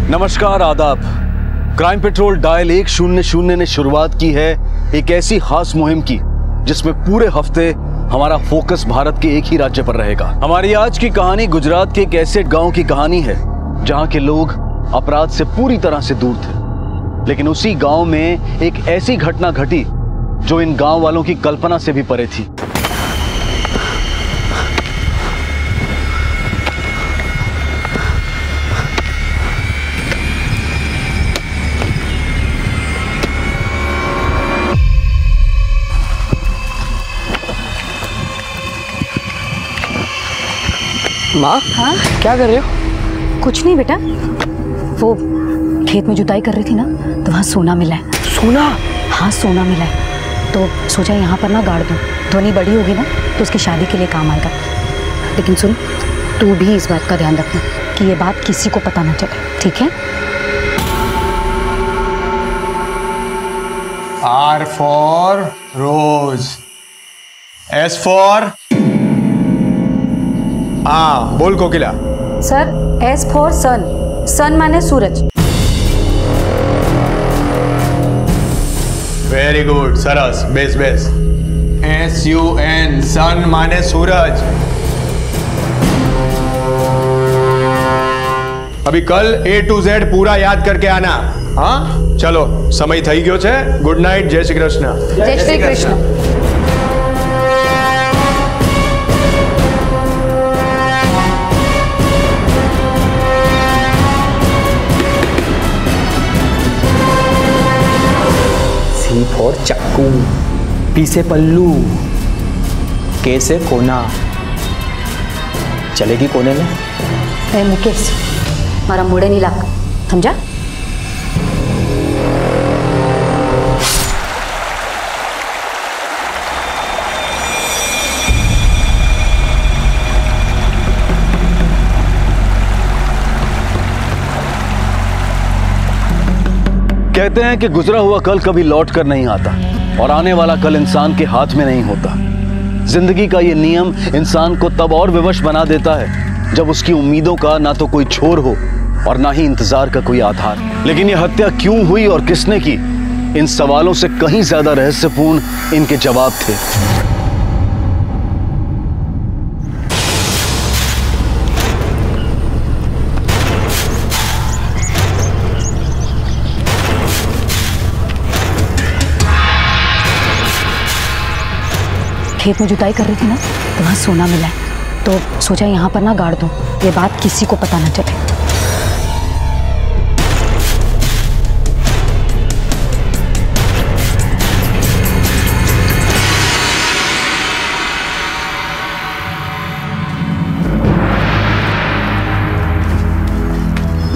नमस्कार, आदाब। Crime petrol dial 100 ने शुरुआत की है एक ऐसी खास मुहिम की जिसमें पूरे हफ्ते हमारा फोकस भारत के एक ही राज्य पर रहेगा। हमारी आज की कहानी गुजरात के एक ऐसे गांव की कहानी है जहां के लोग अपराध से पूरी तरह से दूर थे, लेकिन उसी गांव में एक ऐसी घटना घटी जो इन गांव वालों की कल्पना से भी परे थी। माँ, हाँ क्या कर रहे हो? कुछ नहीं बेटा, वो खेत में जुताई कर रही थी ना, तो वहाँ सोना मिला है। सोना? हाँ सोना मिला है, तो सोचा यहाँ पर ना गाड़ दूँ। ध्वनि बड़ी होगी ना तो उसकी शादी के लिए काम आएगा। लेकिन सुन, तू भी इस बात का ध्यान रखना कि ये बात किसी को पता ना चले, ठीक है? R for Rose, S for हाँ बोल कोकिला। सर, S फॉर सन। सन माने सूरज। वेरी गुड, सरस, बेस बेस। SUN, सन माने सूरज। अभी कल A to Z पूरा याद करके आना। हाँ चलो, समय થઈ ગયો છે। गुड नाइट, जय श्री कृष्ण। जय श्री कृष्ण। C for चाकू, P से पल्लू, K से कोना। चलेगी कोने में? ए मुकेश, मारा मुड़े नहीं लाग, समझा? कहते हैं कि गुजरा हुआ कल कभी लौट कर नहीं आता और आने वाला कल इंसान के हाथ में नहीं होता। जिंदगी का ये नियम इंसान को तब और विवश बना देता है जब उसकी उम्मीदों का ना तो कोई छोर हो और ना ही इंतजार का कोई आधार। लेकिन ये हत्या क्यों हुई और किसने की, इन सवालों से कहीं ज्यादा रहस्यपूर्ण इनके जवाब थे। खेत में जुताई कर रही थी ना, तो वहाँ सोना मिला है, तो सोचा यहाँ पर ना गाड़ दूँ, ये बात किसी को पता ना चले।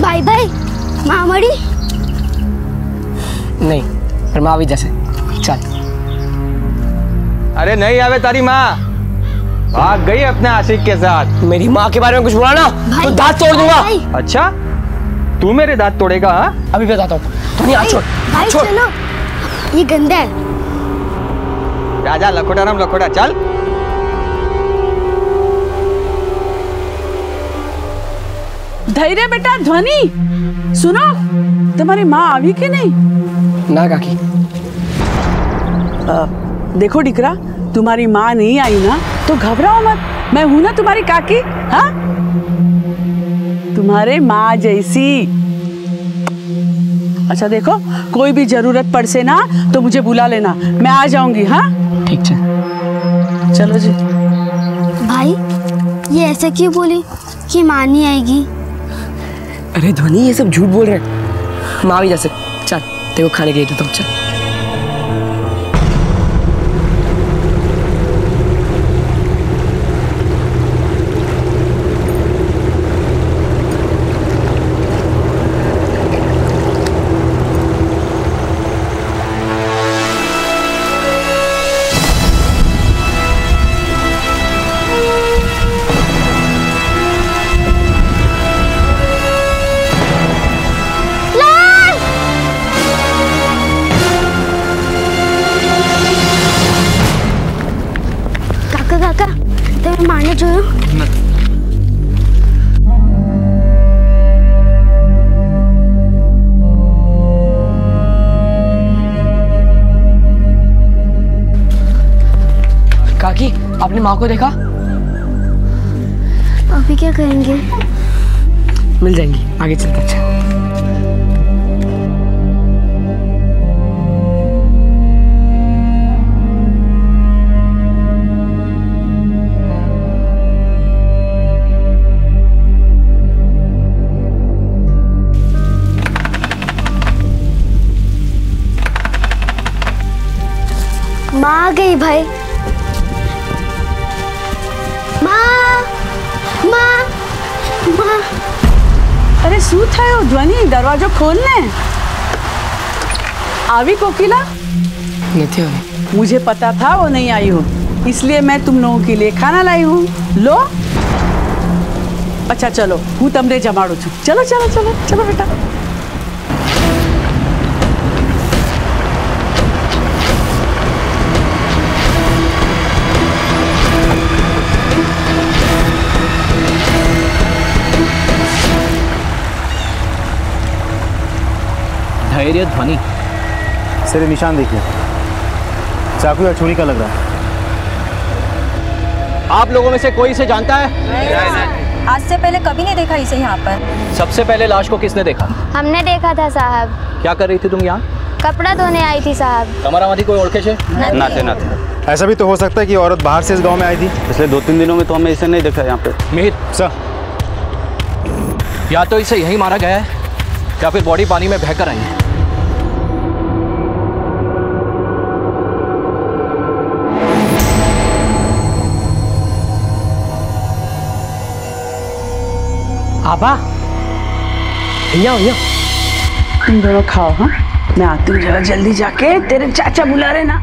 बाय बाय माँ मरी नहीं, पर माँ भी जैसे चल। अरे नहीं आवे तारी माँ, भाग गई अपने आशिक के साथ। मेरी माँ के बारे में कुछ बोला ना तो दांत तोड़ दूंगा। अच्छा, तू मेरे दांत तोड़ेगा? हाँ अभी बताता हूँ। तो नहीं, छोड़ भाई छोड़। चलो, ये गंदा है। राजा लखोटा राम लखोटा, चल। धैर्य बेटा। ध्वनि सुनो, तुम्हारी माँ आई कि नहीं? ना काकी। देखो डिकरा, तुम्हारी माँ नहीं आई ना तो घबराओ मत, मैं हूं ना तुम्हारी काकी। हाँ, तुम्हारे माँ जैसी। अच्छा देखो, कोई भी जरूरत पड़ से ना तो मुझे बुला लेना, मैं आ जाऊंगी। हाँ ठीक है, चलो जी। भाई ये ऐसा क्यों बोली कि माँ नहीं आएगी? अरे ध्वनि, ये सब झूठ बोल रहे हैं। माँ भी जैसे चल, तेरे को खाने के लिए देता हूँ, चल। आपने माँ को देखा? अभी क्या करेंगे? मिल जाएंगी, आगे चलते। अच्छा माँ आ गई भाई। माँ माँ माँ। अरे सूत है वो ध्वनि, दरवाजा खोलने। आवी कोकिला? नहीं थी अभी। मुझे पता था वो नहीं आई हो, इसलिए मैं तुम लोगों के लिए खाना लाई हूँ। लो। अच्छा चलो, हूँ तमरे जमाड़ू छू। चलो चलो चलो चलो बेटा। धैर्य ध्वनि। सर ये निशान देखिए, चाकू या छुरी का लग रहा है। आप लोगों में से कोई इसे जानता है? आज से पहले कभी नहीं देखा इसे यहाँ पर। सबसे पहले लाश को किसने देखा? हमने देखा था साहब। क्या कर रही थी तुम यहाँ? कपड़ा धोने आई थी साहब। कमरामती कोई ओळखे छे? नाते। ऐसा भी तो हो सकता है कि औरत बाहर से इस गांव में आई थी। पिछले 2-3 दिनों में तो हमें इसे नहीं देखा यहाँ पे। मिहिर सर, या तो इसे यहीं मारा गया है या फिर बॉडी पानी में बहकर आई है। आबा यहाँ यहाँ। तुम दोनों खाओ। हाँ, मैं आती हूँ जरा जल्दी जाके। तेरे चाचा बुला रहे ना।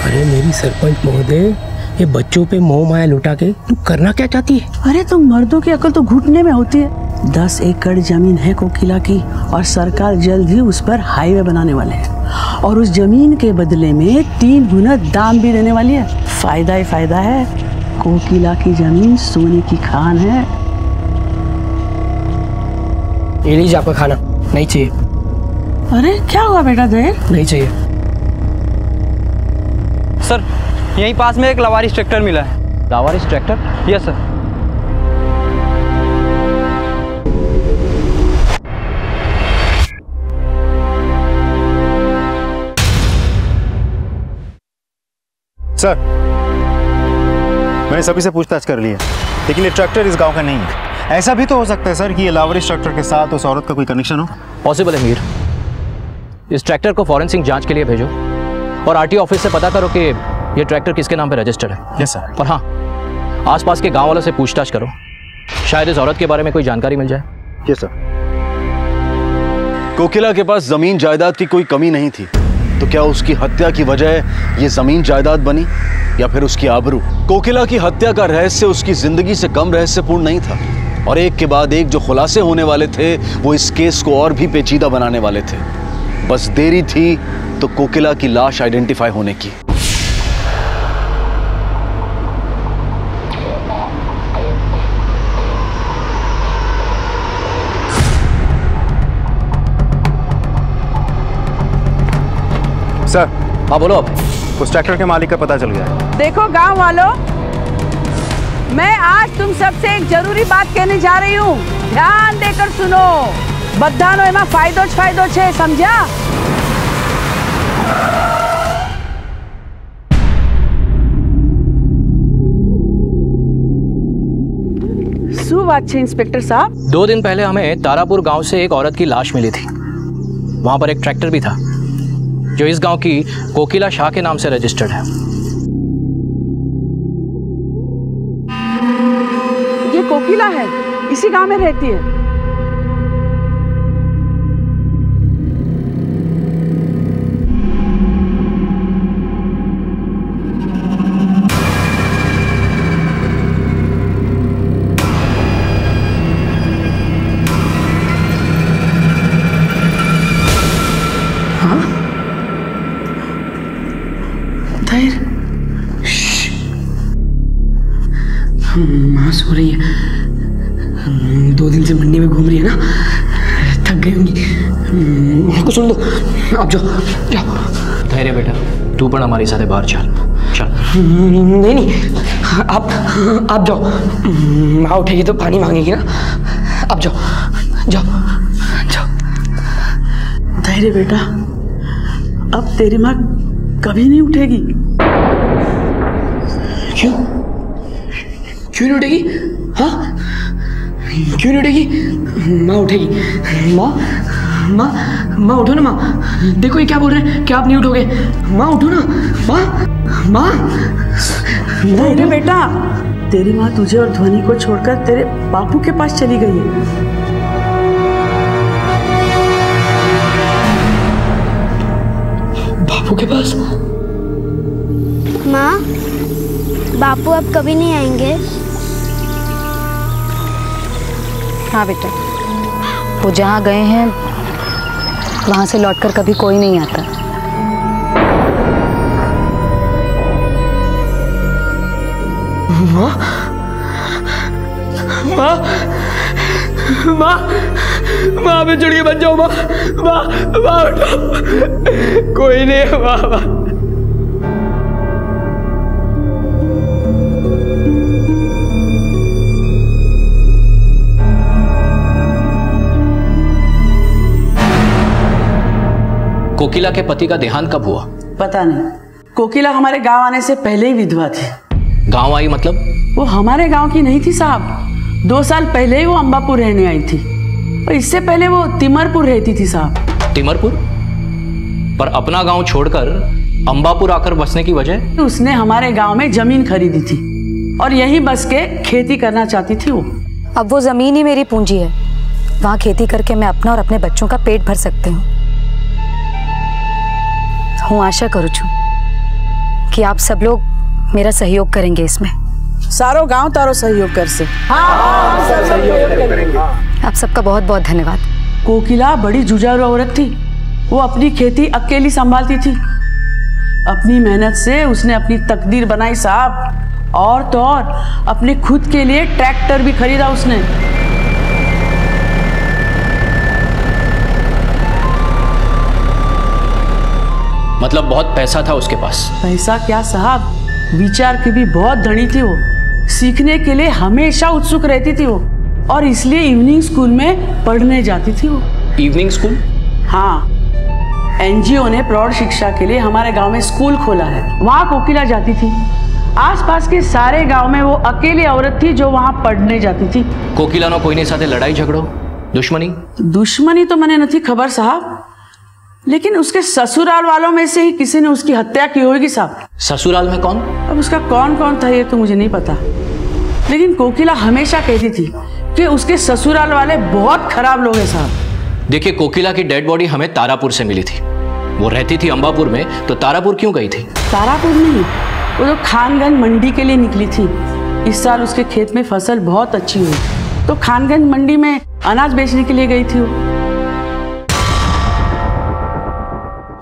अरे मेरी सरपंच महोदय, ये बच्चों पे मोह माया लुटा के तू करना क्या चाहती है? अरे तुम मर्दों की अकल तो घुटने में होती है। 10 एकड़ जमीन है कोकिला की और सरकार जल्द ही उस पर हाईवे बनाने वाले हैं और उस जमीन के बदले में 3 गुना दाम भी देने वाली है। फायदा ही फायदा है। कोकिला की जमीन सोने की खान है। ये लीजिए आपका खाना। नहीं चाहिए। अरे क्या हुआ बेटा देर? नहीं चाहिए। सर यहीं पास में एक लवारिस ट्रैक्टर मिला है। लवारिस ट्रैक्टर? Yes sir. सर मैंने सभी से पूछताछ कर ली है, लेकिन ये ट्रैक्टर इस गांव का नहीं है। ऐसा भी तो हो सकता है सर कि ये लावरिस ट्रैक्टर के साथ उस औरत का कोई कनेक्शन हो। पॉसिबल है मीर। इस ट्रैक्टर को फॉरेंसिक जांच के लिए भेजो और आरटीओ ऑफिस से पता करो कि ये ट्रैक्टर किसके नाम पे रजिस्टर्ड है। Yes sir. और हाँ, आसपास के गांव वालों से पूछताछ करो, शायद इस औरत के बारे में कोई जानकारी मिल जाए। Yes sir. कोकिला के पास जमीन जायदाद की कोई कमी नहीं थी, तो क्या उसकी हत्या की वजह ये जमीन जायदाद बनी या फिर उसकी आबरू? कोकिला की हत्या का रहस्य उसकी जिंदगी से कम रहस्यपूर्ण नहीं था और एक के बाद एक जो खुलासे होने वाले थे वो इस केस को और भी पेचीदा बनाने वाले थे। बस देरी थी तो कोकिला की लाश आइडेंटिफाई होने की। सर। हाँ बोलो। अब उस ट्रैक्टर के मालिक का पता चल गया है। देखो गांव वालों, मैं आज तुम सबसे एक जरूरी बात कहने जा रही हूँ। ध्यान देकर सुनो। बधानो एमा फायदो ज फायदो छे, समझा? શું વાત છે इंस्पेक्टर साहब? 2 दिन पहले हमें तारापुर गांव से एक औरत की लाश मिली थी। वहां पर एक ट्रैक्टर भी था जो इस गांव की कोकिला शाह के नाम से रजिस्टर्ड है। ये कोकिला है, इसी गांव में रहती है। माँ सो रही है। 2 दिन से मंडी में घूम रही है ना, थक गई होंगी। को सुन लो, अब जाओ जाओ। धैर्य बेटा, तू पण हमारे साथ बाहर चल चल। नहीं नहीं, आप जाओ, माँ उठेगी तो पानी मांगेगी ना। अब जाओ जाओ जाओ। धैर्य बेटा, अब तेरी माँ कभी नहीं उठेगी। क्यों क्यों नहीं उठेगी? हाँ क्यों नहीं उठेगी? माँ उठेगी। माँ माँ माँ उठो ना माँ, देखो ये क्या बोल रहे हैं कि आप नहीं उठोगे। माँ उठो ना माँ, माँ। धैर्य बेटा, तेरी माँ तुझे और ध्वनि को छोड़कर तेरे बापू के पास चली गई है। बापू के पास? माँ, बापू अब कभी नहीं आएंगे? हाँ बेटा, वो जहाँ गए हैं वहाँ से लौटकर कभी कोई नहीं आता। माँ माँ माँ माँ, मैं चढ़िए बच जाओ। माँ माँ माँ उठो, कोई नहीं है। माँ माँ कोकिला के पति का देहांत कब हुआ? पता नहीं, कोकिला हमारे गांव आने से पहले ही विधवा थी। गांव आई मतलब? वो हमारे गांव की नहीं थी साहब, 2 साल पहले ही वो अंबापुर रहने आई थी, और इससे पहले वो तिमरपुर रहती थी साहब। तिमरपुर? पर अपना गांव छोड़कर अंबापुर आकर बसने की वजह? उसने हमारे गांव में जमीन खरीदी थी और यहीं बस के खेती करना चाहती थी वो। अब वो जमीन ही मेरी पूंजी है, वहाँ खेती करके मैं अपना और अपने बच्चों का पेट भर सकती हूँ। आशा करूँ छू कि आप सब लोग मेरा सहयोग करेंगे इसमें। सारो गांव तारो सहयोग कर से। हाँ, सब सहयोग करेंगे। आप सबका बहुत बहुत धन्यवाद। कोकिला बड़ी जुझारू औरत थी, वो अपनी खेती अकेली संभालती थी। अपनी मेहनत से उसने अपनी तकदीर बनाई साहब, और तो और अपने खुद के लिए ट्रैक्टर भी खरीदा उसने। मतलब बहुत पैसा था उसके पास? पैसा क्या साहब, विचार की भी बहुत धनी थी वो। सीखने के लिए हमेशा उत्सुक रहती थी वो, और इसलिए इवनिंग स्कूल में पढ़ने जाती थी वो। Evening school? हाँ, एनजीओ ने प्रौढ़ शिक्षा के लिए हमारे गांव में स्कूल खोला है, वहाँ कोकिला जाती थी। आसपास के सारे गांव में वो अकेली औरत थी जो वहाँ पढ़ने जाती थी। कोकिला नो कोई साथे लड़ाई झगड़ो, दुश्मनी? दुश्मनी तो मैंने नहीं खबर साहब, लेकिन उसके ससुराल वालों में से ही किसी ने उसकी हत्या की होगी साहब। ससुराल में कौन? अब उसका कौन कौन था ये तो मुझे नहीं पता, लेकिन कोकिला हमेशा कहती थी कि उसके ससुराल वाले बहुत खराब लोग हैं साहब। देखिए, कोकिला की डेड बॉडी हमें तारापुर से मिली थी। वो रहती थी अंबापुर में, तो तारापुर क्यों गई थी? तारापुर नहीं, वो तो खानगंज मंडी के लिए निकली थी। इस साल उसके खेत में फसल बहुत अच्छी हुई, तो खानगंज मंडी में अनाज बेचने के लिए गई थी वो।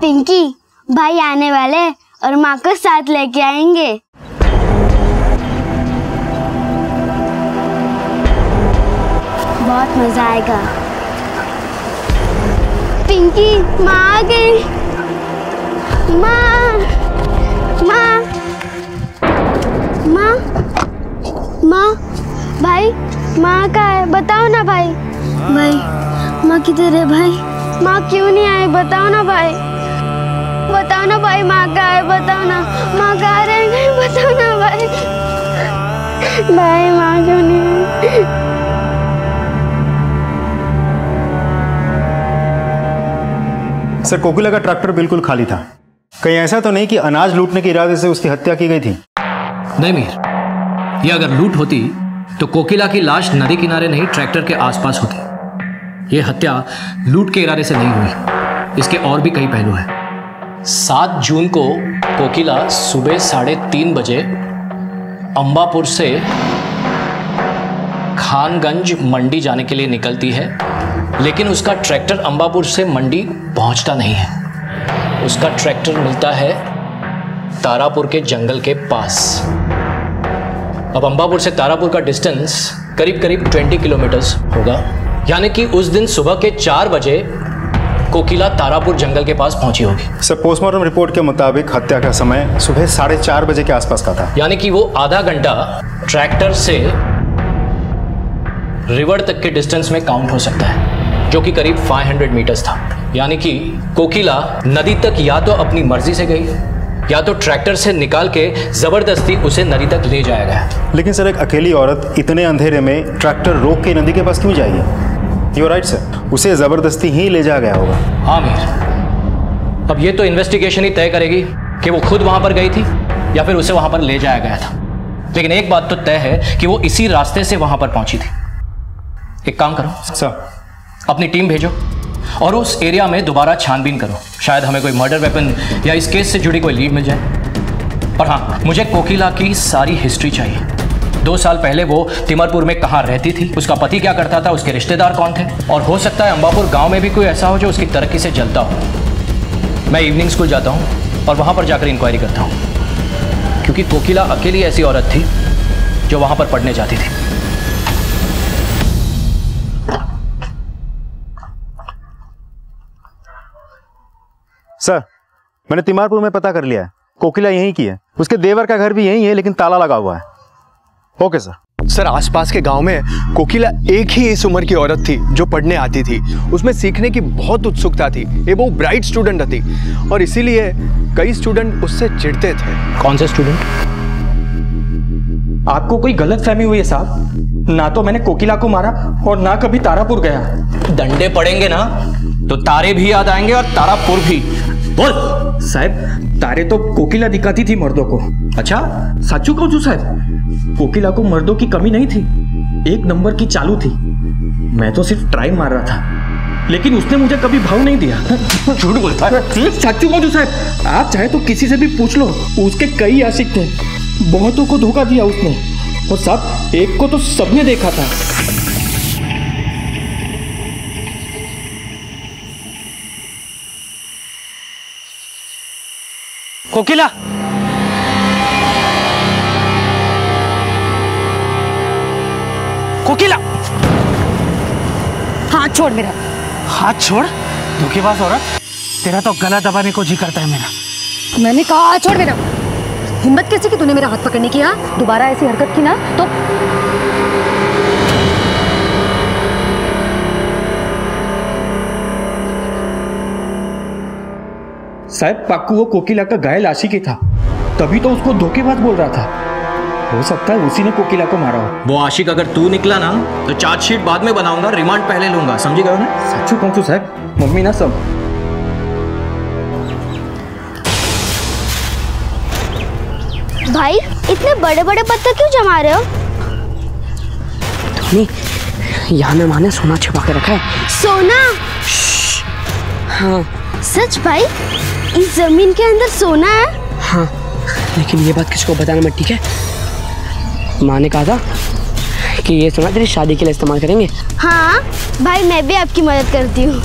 पिंकी, भाई आने वाले और माँ को साथ लेके आएंगे। बहुत मजा आएगा। पिंकी, माँ आ गई। माँ माँ माँ माँ, भाई माँ कहाँ है? बताओ ना भाई। भाई माँ किधर है? भाई माँ क्यों नहीं आई? बताओ ना भाई, बताओ ना भाई, माँ कहाँ है? बताओ ना, माँ कहाँ रह गई? बताओ ना भाई। भाई माँ क्यों नहीं आई? सर, कोकिला का ट्रैक्टर बिल्कुल खाली था। कहीं ऐसा तो नहीं कि अनाज लूटने के इरादे से उसकी हत्या की गई थी? नहीं मीर, ये अगर लूट होती तो कोकिला की लाश नदी किनारे नहीं ट्रैक्टर के आसपास होती। ये हत्या लूट के इरादे से नहीं हुई, इसके और भी कई पहलू हैं। 7 जून को कोकिला सुबह 3:30 बजे अंबापुर से खानगंज मंडी जाने के लिए निकलती है, लेकिन उसका ट्रैक्टर अंबापुर से मंडी पहुंचता नहीं है। उसका ट्रैक्टर मिलता है तारापुर के जंगल के पास। अब अंबापुर से तारापुर का डिस्टेंस करीब करीब 20 किलोमीटर्स होगा, यानी कि उस दिन सुबह के 4 बजे कोकिला तारापुर जंगल के पास पहुंची होगी। सर, पोस्टमार्टम रिपोर्ट के मुताबिक हत्या का समय सुबह 4:30 बजे के आसपास का था। यानी कि वो आधा घंटा ट्रैक्टर से रिवर तक के डिस्टेंस में काउंट हो सकता है, जो कि करीब 500 मीटर्स था। यानी कि कोकिला नदी तक या तो अपनी मर्जी से गई या तो ट्रैक्टर से निकाल के जबरदस्ती उसे नदी तक ले जाया गया। लेकिन सर, एक अकेली औरत इतने अंधेरे में ट्रैक्टर रोक के नदी के पास क्यों जाएगी? यू राइट सर, उसे जबरदस्ती ही ले जाया गया होगा। हाँ मीर, अब ये तो इन्वेस्टिगेशन ही तय करेगी कि वो खुद वहां पर गई थी या फिर उसे वहां पर ले जाया गया था। लेकिन एक बात तो तय है कि वो इसी रास्ते से वहां पर पहुंची थी। एक काम करो सर, अपनी टीम भेजो और उस एरिया में दोबारा छानबीन करो। शायद हमें कोई मर्डर वेपन या इस केस से जुड़ी कोई लीड मिल जाए। और हाँ, मुझे कोकिला की सारी हिस्ट्री चाहिए। 2 साल पहले वो तिमरपुर में कहाँ रहती थी, उसका पति क्या करता था, उसके रिश्तेदार कौन थे, और हो सकता है अंबापुर गांव में भी कोई ऐसा हो जो उसकी तरक्की से जलता हो। मैं इवनिंग स्कूल जाता हूँ और वहाँ पर जाकर इंक्वायरी करता हूँ, क्योंकि कोकिला अकेली ऐसी औरत थी जो वहाँ पर पढ़ने जाती थी। सर, मैंने तिमारपुर में पता कर लिया है, कोकिला यहीं की है। उसके देवर का घर भी यहीं है, लेकिन ताला लगा हुआ है। Okay sir. सर, आसपास के गांव में कोकिला एक ही इस उम्र की औरत थी जो पढ़ने आती थी। उसमें सीखने की बहुत उत्सुकता थी, ये वो ब्राइट स्टूडेंट थी और इसीलिए कई स्टूडेंट उससे चिढ़ते थे। कौन से स्टूडेंट? आपको कोई गलत फहमी हुई है साहब। ना तो मैंने कोकिला को मारा और ना कभी तारापुर गया। डंडे पड़ेंगे ना तो तारे भी याद आएंगे और तारापुर भी। बोल। साहब, तारे तो कोकिला दिखाती थी मर्दों को। अच्छा, सच्चू कहूं तो साहब, कोकिला को मर्दों की कमी नहीं थी, 1 नंबर की चालू थी। मैं तो सिर्फ ट्राई मार रहा था, लेकिन उसने मुझे कभी भाव नहीं दिया। झूठ बोलता है। सच्चू कहूं तो साहब, आप चाहे तो किसी से भी पूछ लो, उसके कई आशिक थे, बहुतों को धोखा दिया उसने। और साहब, एक को तो सबने देखा था। कोकिला, कोकिला, हाथ छोड़ मेरा। हाथ छोड़? धोखेबाज औरत, तेरा तो गला दबाने को जी करता है मेरा। मैंने कहा हाथ छोड़ मेरा। हिम्मत कैसे की तूने मेरा हाथ पकड़ने की? दोबारा ऐसी हरकत की ना तो साहब, पाक्कू वो कोकिला का घायल आशिक ही था, तभी तो उसको धोखेबाज बोल रहा था। हो सकता है उसी ने कोकिला को मारा हो। वो आशिक अगर तू निकला ना तो चार्जशीट बाद में बनाऊंगा, रिमांड पहले लूंगा। समझी गए ना? सच्चू कहूं तो साहब, मम्मी ना सब। भाई, इतने बड़े बड़े पत्थर क्यों जमा रहे हो? यहाँ में माँ ने सोना छिपा के रखा है। सोना? हाँ। सच भाई? इस जमीन के अंदर सोना है? हाँ, लेकिन ये बात किसको बताना मत, ठीक है? माँ ने कहा था कि ये सोना तेरी शादी के लिए इस्तेमाल करेंगे। हाँ भाई, मैं भी आपकी मदद करती हूँ।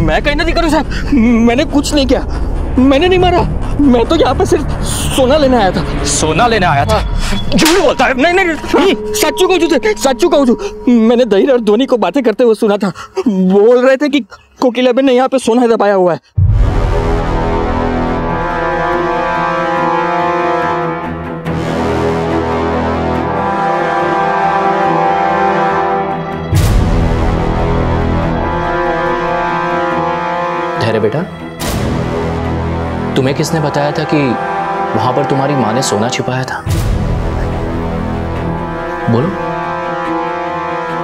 मैं कहीं नहीं करूँ साहब, मैंने कुछ नहीं किया, मैंने नहीं मारा। मैं तो यहाँ पे सिर्फ सोना लेने आया था। सोना लेने आया था? झूठ बोलता है। नहीं नहीं, सच्चू कहूँ, सच्चू कहूँ। मैंने दहीर और धोनी को बातें करते हुए सुना था, बोल रहे थे कि कोकिला ने यहाँ पे सोना दबाया हुआ है। ठहरे बेटा, तुम्हें किसने बताया था कि वहां पर तुम्हारी माँ ने सोना छिपाया था? बोलो,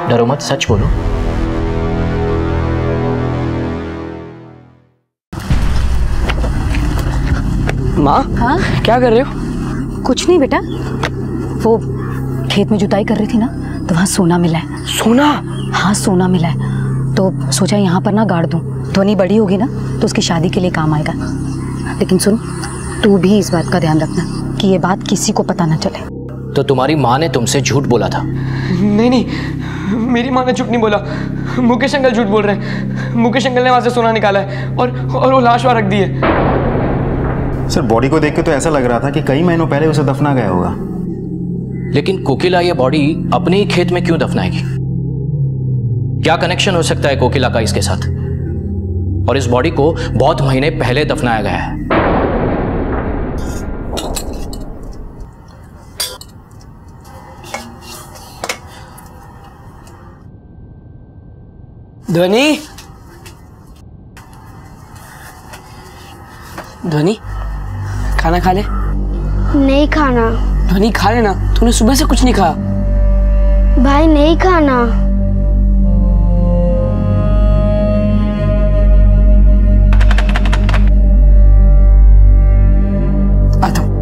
डरो मत, सच बोलो। माँ, हाँ क्या कर रहे हो? कुछ नहीं बेटा, वो खेत में जुताई कर रही थी ना, तो वहाँ सोना मिला है। सोना? हाँ सोना मिला है, तो सोचा यहाँ पर ना गाड़ दूँ। ध्वनि बड़ी होगी ना तो उसकी शादी के लिए काम आएगा। लेकिन सुन, तू भी इस बात का ध्यान रखना कि ये बात किसी को पता ना चले। तो तुम्हारी माँ ने तुमसे झूठ बोला था? नहीं नहीं, मेरी माँ ने झूठ नहीं बोला। मुकेश अंकल झूठ बोल रहे हैं। मुकेश अंकल ने वहाँ से सोना निकाला है और वो लाश वहाँ रख दी है। सर बॉडी को देख के तो ऐसा लग रहा था कि कई महीनों पहले उसे दफना गया होगा। लेकिन कोकिला ये बॉडी अपने ही खेत में क्यों दफनाएगी? क्या कनेक्शन हो सकता है कोकिला का इसके साथ? और इस बॉडी को बहुत महीने पहले दफनाया गया है। ध्वनि, ध्वनि, खाना खा ले। नहीं खाना। ध्वनि खा लेना, तूने सुबह से कुछ नहीं खाया। भाई नहीं खाना। आता हूं।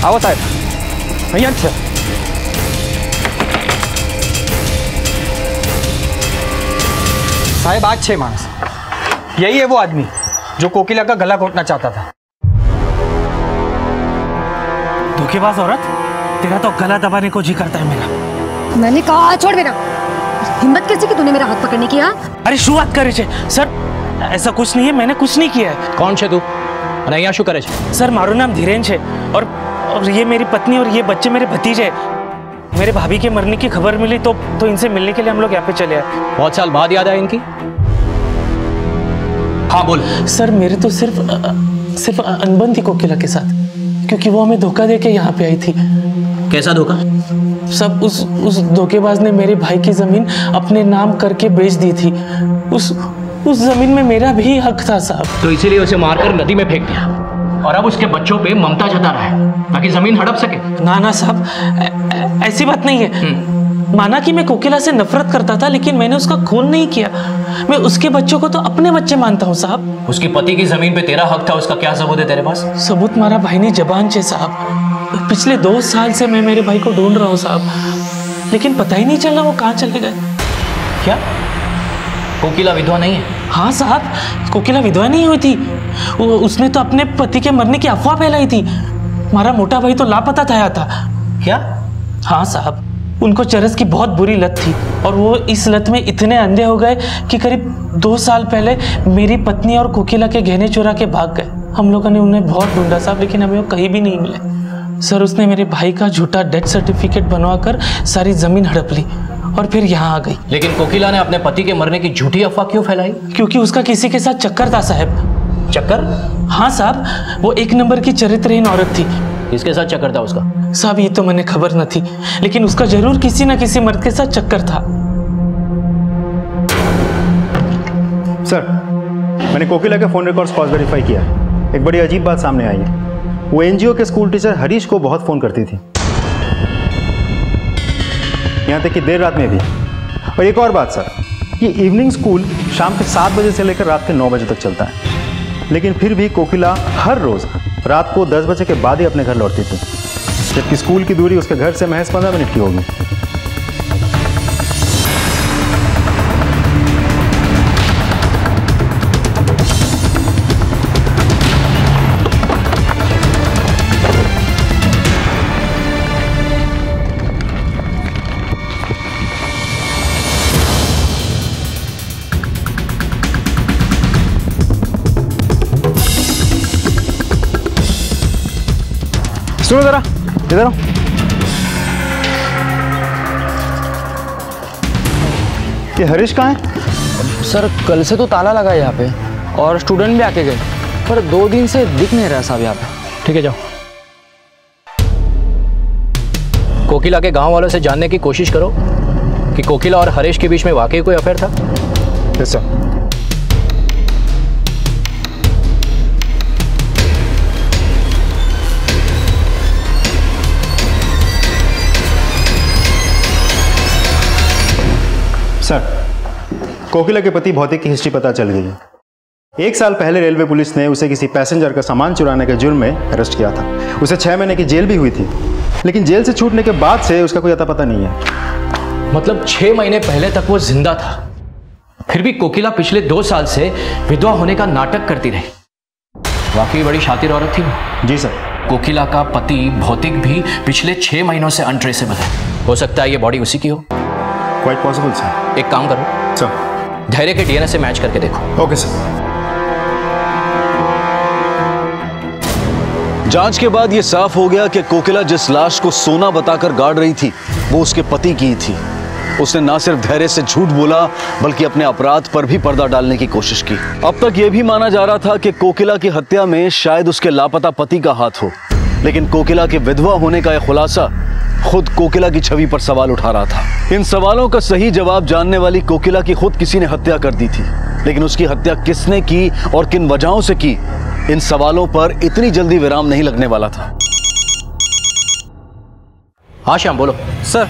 आओ साहेब, भैया अच्छा। साहेब आज 6 मार्च, यही है वो आदमी जो कोकिला का गला घोटना चाहता था। धोखेबाज औरत, तेरा तो गला दबाने को जी करता है मेरा। मैंने कहा छोड़ मेरा। हिम्मत कैसे कि तूने मेरा हाथ पकड़ने की? अरे शू बात करे छे सर, ऐसा कुछ नहीं है, मैंने कुछ नहीं किया है। कौन छे तू અને અહીંયા શું કરે છે? सर मारू नाम धीरेन है और ये मेरी पत्नी और ये बच्चे मेरे भतीजे। मेरे भाभी के मरने की खबर मिली तो इनसे मिलने के लिए हम लोग यहाँ पे चले आए। बहुत साल बाद याद आया इनकी? हाँ बोल। सर मेरे तो सिर्फ अनबन थी कोकिला के साथ, क्योंकि वो हमें धोखा दे के यहाँ पे आई थी। कैसा धोखा? सब उस धोखेबाज ने मेरे भाई की जमीन अपने नाम करके बेच दी थी। उस जमीन में मेरा भी हक था साहब। तो इसीलिए उसे मारकर नदी में फेंक दिया और अब उसके बच्चों पे ममता जता रहा है ताकि जमीन हड़प सके। ना साहब, ऐसी बात नहीं है। माना कि मैं कोकिला से नफरत करता था, लेकिन मैंने उसका खून नहीं किया। मैं उसके बच्चों को तो अपने बच्चे मानता हूँ साहब। उसकी पति की जमीन पे तेरा हक था, उसका क्या सबूत है तेरे पास? सबूत मारा भाई ने जबान से साहब। पिछले 2 साल से मैं मेरे भाई को ढूंढ रहा हूँ साहब, लेकिन पता ही नहीं चला वो कहाँ चले गए। क्या कोकिला विधवा नहीं है? हाँ साहब, कोकिला विधवा नहीं हुई थी। उसने तो अपने पति के मरने की अफवाह फैलाई थी। हमारा मोटा भाई तो लापता था। क्या? हाँ साहब, उनको चरस की बहुत बुरी लत थी और वो इस लत में इतने अंधे हो गए कि करीब 2 साल पहले मेरी पत्नी और कोकिला के गहने चुरा के भाग गए। हम लोगों ने उन्हें बहुत ढूंढा साहब, लेकिन हमें वो कहीं भी नहीं मिले। सर उसने मेरे भाई का झूठा डेथ सर्टिफिकेट बनवाकर सारी जमीन हड़प ली और फिर यहाँ आ गई। लेकिन कोकिला ने अपने पति के मरने की झूठी अफवाह क्यों फैलाई? क्योंकि उसका किसी के साथ चक्कर था साहब। चक्कर? हाँ साहब, वो 1 नंबर की चरित्रहीन औरत थी। किसके साथ चक्कर था उसका? साहब ये तो मैंने खबर न थी, लेकिन उसका जरूर किसी न किसी मर्द के साथ चक्कर था। सर मैंने कोकिला के फोन रिकॉर्ड्स क्रॉस वेरीफाई किया। एक बड़ी अजीब बात सामने आई है। वो एनजीओ के स्कूल टीचर हरीश को बहुत फ़ोन करती थी, यहाँ तक कि देर रात में भी। और एक और बात सर, ये इवनिंग स्कूल शाम के 7 बजे से लेकर रात के 9 बजे तक चलता है, लेकिन फिर भी कोकिला हर रोज़ रात को 10 बजे के बाद ही अपने घर लौटती थी, जबकि स्कूल की दूरी उसके घर से महज 15 मिनट की होगी। सुनो जरा, इधर आओ। ये हरीश कहाँ है? सर कल से तो ताला लगा है यहाँ पे और स्टूडेंट भी आके गए, पर 2 दिन से दिख नहीं रहा साहब यहाँ पे। ठीक है जाओ। कोकिला के गांव वालों से जानने की कोशिश करो कि कोकिला और हरीश के बीच में वाकई कोई अफेयर था। Yes sir. सर, कोकिला के पति भौतिक की हिस्ट्री पता चल गई है। 1 साल पहले रेलवे पुलिस ने उसे किसी पैसेंजर का सामान चुराने के जुर्म में अरेस्ट किया था। उसे 6 महीने की जेल भी हुई थी, लेकिन जेल से छूटने के बाद से उसका कोई अता पता नहीं है। मतलब 6 महीने पहले तक वो जिंदा था, फिर भी कोकिला पिछले 2 साल से विधवा होने का नाटक करती रही। वाकई बड़ी शातिर औरत थी वो। जी सर। कोकिला का पति भौतिक भी पिछले 6 महीनों से अनट्रेसेबल है। हो सकता है ये बॉडी उसी की हो। Quite possible sir. एक काम करो सर, धैर्य के डीएनए से मैच करके देखो। Okay sir. जांच के बाद यह साफ हो गया कि कोकिला जिस लाश को सोना बताकर गाड़ रही थी वो उसके पति की थी। उसने ना सिर्फ धैर्य से झूठ बोला बल्कि अपने अपराध पर भी पर्दा डालने की कोशिश की। अब तक यह भी माना जा रहा था कि कोकिला की हत्या में शायद उसके लापता पति का हाथ हो, लेकिन कोकिला के विधवा होने का यह खुलासा खुद कोकिला की छवि पर सवाल उठा रहा था। इन सवालों का सही जवाब जानने वाली कोकिला की खुद किसी ने हत्या कर दी थी, लेकिन उसकी हत्या किसने की और किन वजहों से की, इन सवालों पर इतनी जल्दी विराम नहीं लगने वाला था। हाँ श्याम बोलो। सर,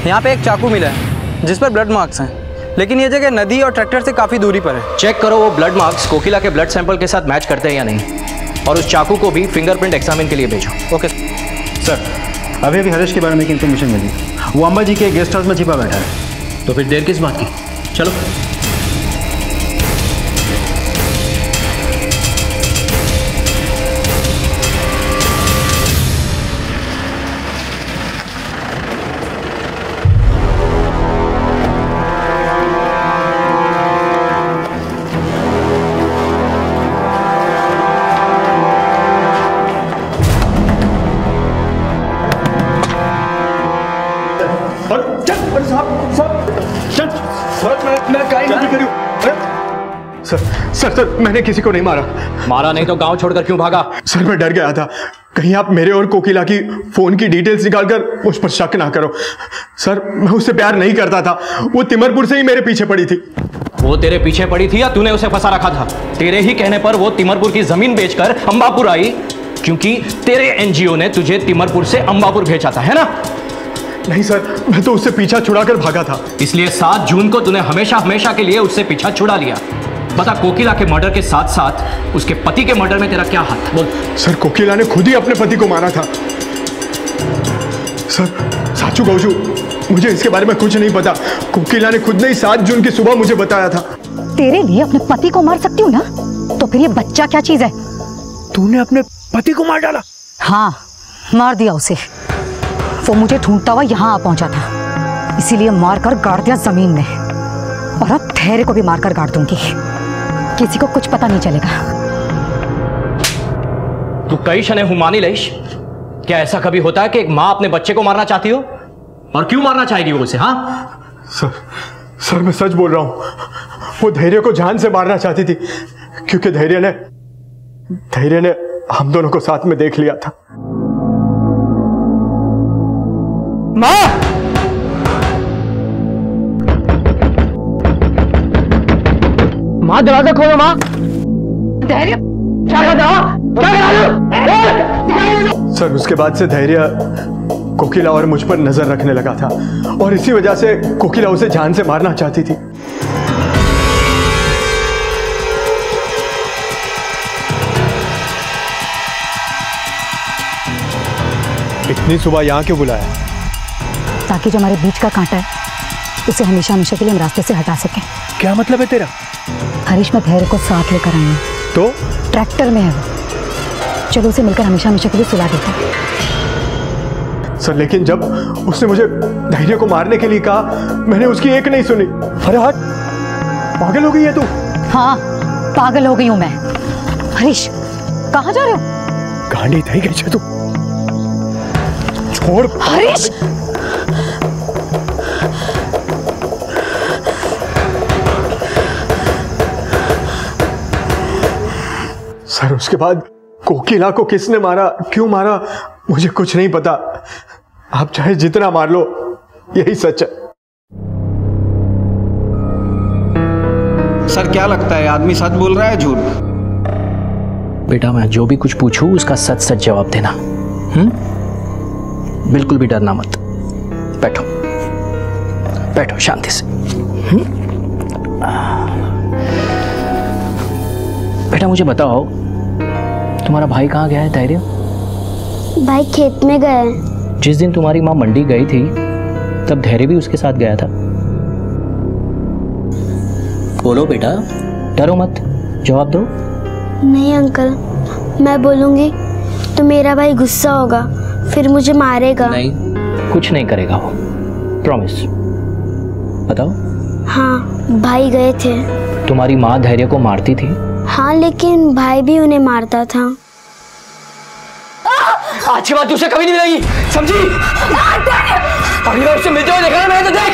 यहाँ पे एक चाकू मिला है जिस पर ब्लड मार्क्स हैं, लेकिन ये जगह नदी और ट्रैक्टर से काफी दूरी पर है। चेक करो वो ब्लड मार्क्स कोकिला के ब्लड सैंपल के साथ मैच करते हैं या नहीं, और उस चाकू को भी फिंगरप्रिंट एग्जामिन के लिए भेजो। Okay sir. अभी हरीश के बारे में एक इन्फॉर्मेशन मिली, वो अंबा जी के गेस्ट हाउस में छिपा बैठा है। तो फिर देर किस बात की, चलो। सर, मैंने किसी को नहीं मारा। मारा नहीं तो गांव छोड़कर क्यों भागा? सर, मैं डर गया था कहीं आप मेरे और कोकिला की फोन की डिटेल्स निकालकर उस पर शक ना करो। सर, मैं उससे प्यार नहीं करता था, वो तिमरपुर से ही मेरे पीछे पड़ी थी। वो तेरे पीछे पड़ी थी या तूने उसे फंसा रखा था? तेरे ही कहने पर वो तिमरपुर की जमीन बेचकर अंबापुर आई, क्योंकि तेरे एनजीओ ने तुझे तिमरपुर से अंबापुर भेजा था, है ना? नहीं सर, मैं तो उससे पीछा छुड़ाकर भागा था। इसलिए 7 जून को तूने हमेशा हमेशा के लिए उससे पीछा छुड़ा लिया। बता, कोकिला के मर्डर के साथ साथ उसके पति के मर्डर में तेरा क्या हाथ? बोल। सर, कोकिला ने खुद ही अपने पति को मारा था। सर, साचू गौजू, मुझे इसके बारे में कुछ नहीं पता। कोकिला ने खुद ने ही 7 जून की सुबह मुझे बताया था। तेरे लिए अपने पति को मार सकती हूँ ना, तो फिर ये बच्चा क्या चीज है? तूने अपने पति को मार डाला? हाँ, मार दिया उसे। वो मुझे ढूंढता हुआ यहाँ आ पहुंचा था, इसीलिए मारकर गाड़ दिया जमीन में, और अब धैर्य को भी मारकर गाड़ दूंगी। किसी को कुछ पता नहीं चलेगा। तू कई शने हुमानी लईश, क्या ऐसा कभी होता है कि एक माँ अपने बच्चे को मारना चाहती हो? और क्यों मारना चाहेगी वो उसे? हाँ सर, मैं सच बोल रहा हूं। वो धैर्य को जान से मारना चाहती थी, क्योंकि धैर्य ने हम दोनों को साथ में देख लिया था। माँ! माँ, दरवाजा खोलो। माँ, धैर्य क्या कर रहा हो? सर, उसके बाद से धैर्य कोकिला और मुझ पर नजर रखने लगा था, और इसी वजह से कोकिला उसे जान से मारना चाहती थी। इतनी सुबह यहाँ क्यों बुलाया? ताकि जो हमारे बीच का कांटा है उसे हमेशा हमेशा के लिए हम रास्ते से हटा सकें। क्या मतलब है तेरा? हरीश, मैं धैर्य को साथ लेकर आई हूँ। तो ट्रैक्टर में है वो, चलो उसे मिलकर हमेशा हमेशा के लिए सुला देते हैं। सर, लेकिन जब उसने मुझे धैर्य को मारने के लिए कहा, मैंने उसकी एक नहीं सुनी। अरे हट, पागल हो गई है तू? हाँ, पागल हो गई हूँ मैं। हरीश, कहाँ जा रहे हो? गांडी थई गई है तू। छोड़ हरीश, सर उसके बाद कोकिला को किसने मारा, क्यों मारा, मुझे कुछ नहीं पता। आप चाहे जितना मार लो, यही सच है। सर क्या लगता है आदमी सच बोल रहा है झूठ? बेटा मैं जो भी कुछ पूछूं उसका सच सच जवाब देना। बिल्कुल भी डरना मत। बैठो बैठो शांति से। बेटा मुझे बताओ, तुम्हारा भाई कहाँ गया है धैर्य? भाई खेत में गए हैं। जिस दिन तुम्हारी माँ मंडी गई थी तब धैर्य भी उसके साथ गया था। बोलो बेटा, डरो मत, जवाब दो। नहीं अंकल, मैं बोलूंगी तो मेरा भाई गुस्सा होगा, फिर मुझे मारेगा। नहीं, कुछ नहीं करेगा वो, प्रॉमिस। बताओ। हाँ भाई गए थे। तुम्हारी माँ धैर्य को मारती थी? हाँ लेकिन भाई भी उन्हें मारता था। आज के बाद तुझसे कभी नहीं मिलेगी, समझी? अभी बार उससे मिलते हुए देखा ना मैंने तो देख।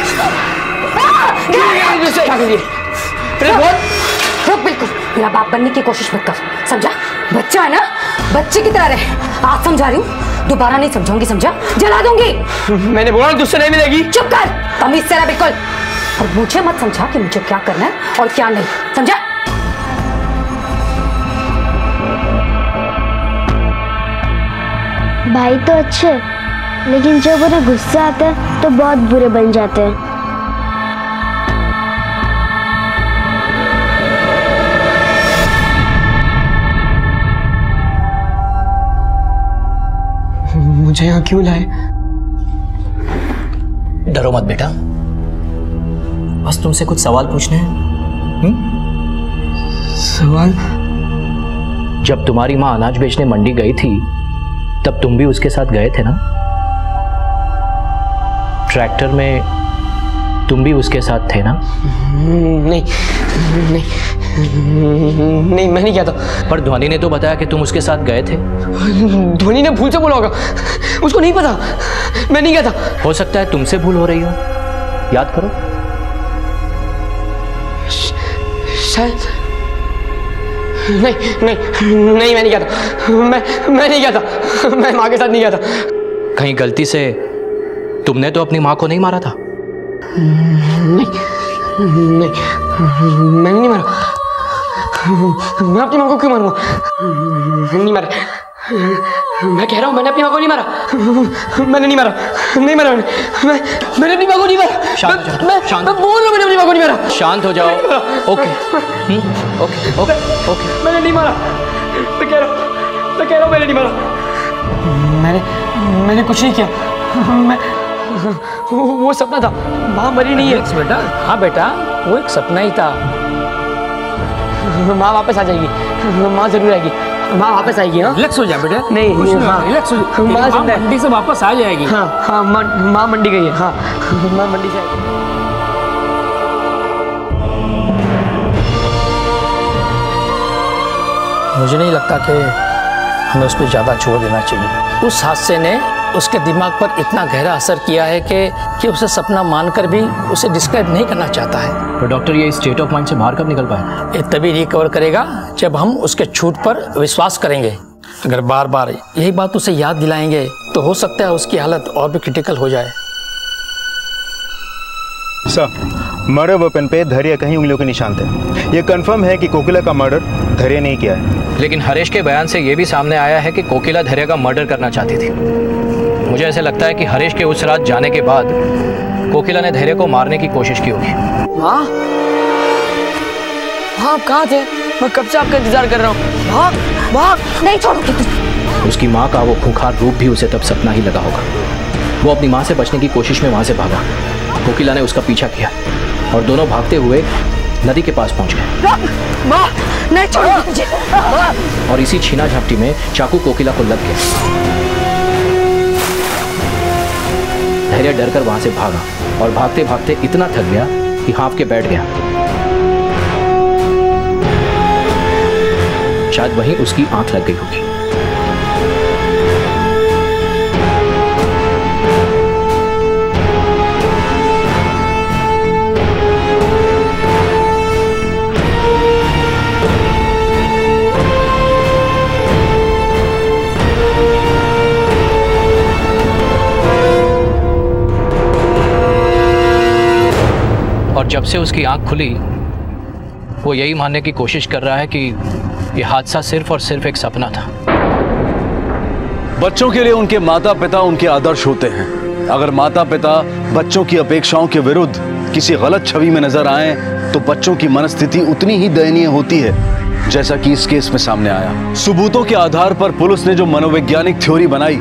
क्या करिए? रुक, बिल्कुल मेरा बाप बनने की कोशिश मत कर, समझा? बच्चा है ना, बच्चे की तरह रहे। आज समझा रही हूँ, दोबारा नहीं समझाऊंगी, समझा? जला दूंगी। मैंने बोला तुझसे नहीं मिलेगी। चुप कर, तमीज से रह बिल्कुल। और मुझे मत समझा कि मुझे क्या करना है और क्या नहीं, समझा? भाई तो अच्छे, लेकिन जब उन्हें गुस्सा आता है तो बहुत बुरे बन जाते हैं। मुझे यहाँ क्यों लाए? डरो मत बेटा, बस तुमसे कुछ सवाल पूछने हैं। सवाल? जब तुम्हारी माँ अनाज बेचने मंडी गई थी तब तुम भी उसके साथ गए थे ना? ट्रैक्टर में तुम भी उसके साथ थे ना? नहीं नहीं नहीं, मैं नहीं गया था। पर ध्वनि ने तो बताया कि तुम उसके साथ गए थे। ध्वनि ने भूल से बोला होगा, उसको नहीं पता, मैं नहीं गया था। हो सकता है तुमसे भूल हो रही हो, याद करो। शायद नहीं नहीं नहीं, मैं नहीं गया था। मैं नहीं गया था, मैं माँ के साथ नहीं गया था। कहीं गलती से तुमने तो अपनी माँ को नहीं मारा था? नहीं नहीं, मैंने नहीं मारा। मैं अपनी माँ को क्यों मारूंगा? नहीं मारा, मैं कह रहा हूँ मैंने अपनी माँ को नहीं मारा। मैंने नहीं मारा, नहीं मारा मैंने अपनी माँ को नहीं मारा। शांत मैं बोल रहा हूँ मैंने अपनी माँ को नहीं मारा। शांत हो जाओ। Okay okay okay okay. मैंने नहीं मारा, मैं कह रहा हूँ मैंने नहीं मारा। मैंने कुछ नहीं किया। वो सपना था, माँ मरी नहीं है। बेटा, हाँ बेटा, वो एक सपना ही था। माँ वापस आ जाएगी, माँ जरूर आएगी, माँ वापस आएगी। हाँ रिलैक्स हो जा बेटा, नहीं हाँ रिलैक्स हो जा। माँ जिंदा है, मंडी से वापस आ जाएगी। हाँ हाँ, माँ मंडी गई है। हाँ माँ मंडी से आएगी। मुझे नहीं लगता कि हमें उस पर ज़्यादा छोड़ देना चाहिए। उस हादसे ने उसके दिमाग पर इतना गहरा असर किया है कि उसे सपना मानकर भी उसे डिस्क्राइब नहीं करना चाहता है। तो डॉक्टर ये स्टेट ऑफ माइंड से बाहर कब निकल पाए? ये तभी रिकवर करेगा जब हम उसके झूठ पर विश्वास करेंगे। अगर बार बार यही बात उसे याद दिलाएंगे तो हो सकता है उसकी हालत और भी क्रिटिकल हो जाए। सर, मर्डर वेपन पे धैर्य कहीं उंगलियों के निशान थे। ये कंफर्म है कि कोकिला का मर्डर धैर्य नहीं किया है। लेकिन हरीश के बयान से ये भी सामने आया है कि कोकिला धैर्य का मर्डर करना चाहती थी। मुझे ऐसे लगता है कि हरीश के उस रात जाने के बाद कोकिला ने धैर्य को मारने की कोशिश की होगी। माँ, आप कहाँ थे? मैं कब से आपका इंतजार कर रहा हूँ। भाग भाग। नहीं छोड़ोगे तुझे। उसकी माँ का वो खूंखार रूप भी उसे तब सपना ही लगा होगा। वो अपनी माँ से बचने की कोशिश में वहाँ से भागा। कोकिला ने उसका पीछा किया और दोनों भागते हुए नदी के पास पहुँच गए। माँ, नहीं छोड़ोगे तुझे। और इसी छीना झपटी में चाकू कोकिला को लग गया। धैर्य डरकर वहां से भागा और भागते भागते इतना थक गया कि हाँफ के बैठ गया। शायद वहीं उसकी आंख लग गई होगी। जब से उसकी आंख खुली वो यही मानने की कोशिश कर रहा है कि ये हादसा सिर्फ और सिर्फ एक सपना था। बच्चों के लिए उनके माता पिता उनके आदर्श होते हैं। अगर माता पिता बच्चों की अपेक्षाओं के विरुद्ध किसी गलत छवि में नजर आए तो बच्चों की मनस्थिति उतनी ही दयनीय होती है जैसा कि इस केस में सामने आया। सबूतों के आधार पर पुलिस ने जो मनोवैज्ञानिक थ्योरी बनाई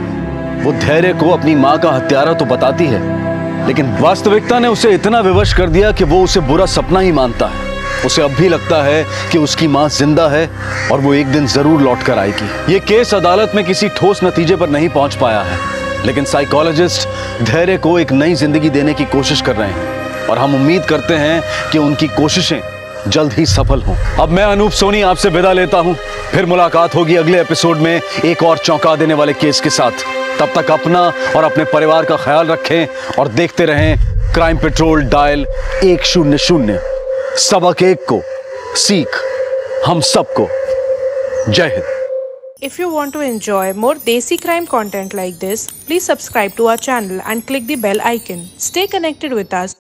वो धैर्य को अपनी मां का हत्यारा तो बताती है, लेकिन वास्तविकता ने उसे इतना विवश कर दिया कि वो उसे बुरा सपना ही मानता है। उसे अब भी लगता है कि उसकी मां जिंदा है और वो एक दिन जरूर लौट कर आएगी। ये केस अदालत में किसी ठोस नतीजे पर नहीं पहुंच पाया है, लेकिन साइकोलॉजिस्ट धैर्य को एक नई जिंदगी देने की कोशिश कर रहे हैं और हम उम्मीद करते हैं कि उनकी कोशिशें जल्द ही सफल हों। अब मैं अनूप सोनी आपसे विदा लेता हूं। फिर मुलाकात होगी अगले एपिसोड में एक और चौंका देने वाले केस के साथ। तब तक अपना और अपने परिवार का ख्याल रखें और देखते रहें क्राइम पेट्रोल डायल 100। सबक एक को सीख हम सबको। जय Hind. If you want to enjoy more Desi crime content like this, please subscribe to our channel and click the bell icon. Stay connected with us.